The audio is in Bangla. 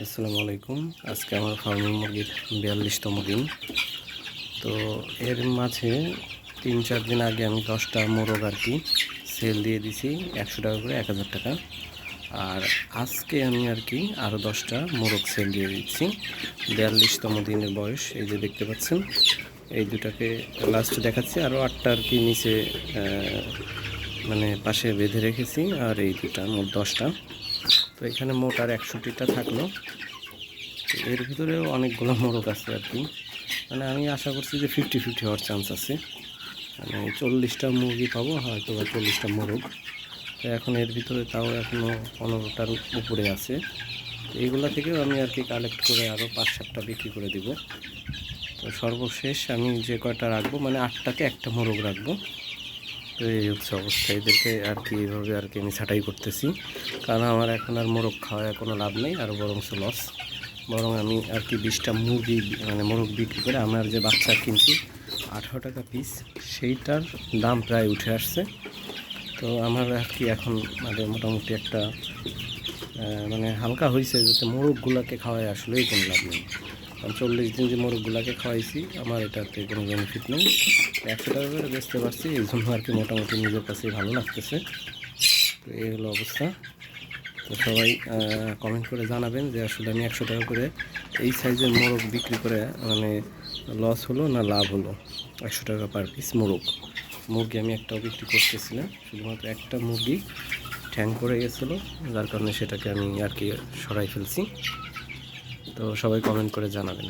আসসালামু আলাইকুম। আজকে আমার ফার্মের মুরগির 42তম দিন। তো এর মাঝে 3-4 দিন আগে আমি 10টা মোরগ আর কি সেল দিয়ে দিছি 100 টাকা করে, 1000 টাকা। আর আজকে আমি আর কি আরও 10টা মোরগ সেল দিয়ে দিচ্ছি। 42তম দিনের বয়স, এই যে দেখতে পাচ্ছেন। এই দুটাকে লাস্ট দেখাচ্ছি, আরও 8টা আর কি নিচে মানে পাশে বেঁধে রেখেছি। আর এই দুটা মোট 10টা। তো এখানে মোট আর 61টা থাকলো। এর ভিতরেও অনেকগুলো মোরগ আছে আর কি। মানে আমি আশা করছি যে 50-50 হওয়ার চান্স আছে, মানে 40টা মুরগি পাবো, হয়তো বা 40টা মোরগ। তো এখন এর ভিতরে তাও এখনও 15টার উপরে আছে। তো এইগুলা থেকেও আমি আর কি কালেক্ট করে আরও 5-7টা বিক্রি করে দিব। তো সর্বশেষ আমি যে কয়টা রাখবো, মানে 8টাতে একটা মোরগ রাখবো। তো এই হচ্ছে অবস্থা। এদেরকে আর কি এইভাবে আর কি আমি ছাঁটাই করতেছি, কারণ আমার এখন আর মোরগ খাওয়ায় কোনো লাভ নেই, আর বরং লস। বরং আমি আর কি 20টা মুরগি মানে মোরগ বিক্রি করে আমার যে বাচ্চা কিনছি 18 টাকা পিস, সেইটার দাম প্রায় উঠে আসছে। তো আমার আর কি এখন মানে মোটামুটি একটা মানে হালকা হয়েছে, যাতে মোরগগুলোকে খাওয়ায় আসলেই কোনো লাভ নেই। কারণ 40 দিন যে মোরগগুলোকে খাওয়াইছি, আমার এটাতে কোনো বেনিফিট নেই। 100 টাকা করে বেচতে পারছি, এই জন্য আর কি মোটামুটি নিজের কাছেই ভালো লাগতেছে। তো এই হলো অবস্থা। তো সবাই কমেন্ট করে জানাবেন যে আসলে আমি 100 টাকা করে এই সাইজের মোরগ বিক্রি করে মানে লস হলো না লাভ হলো। 100 টাকা পার পিস মুরগি আমি একটাও বিক্রি করতেছি না, শুধুমাত্র একটা মুরগি ঠ্যাং করে গেছিলো, যার কারণে সেটাকে আমি আর কি সরাই ফেলছি। তো সবাই কমেন্ট করে জানাবেন।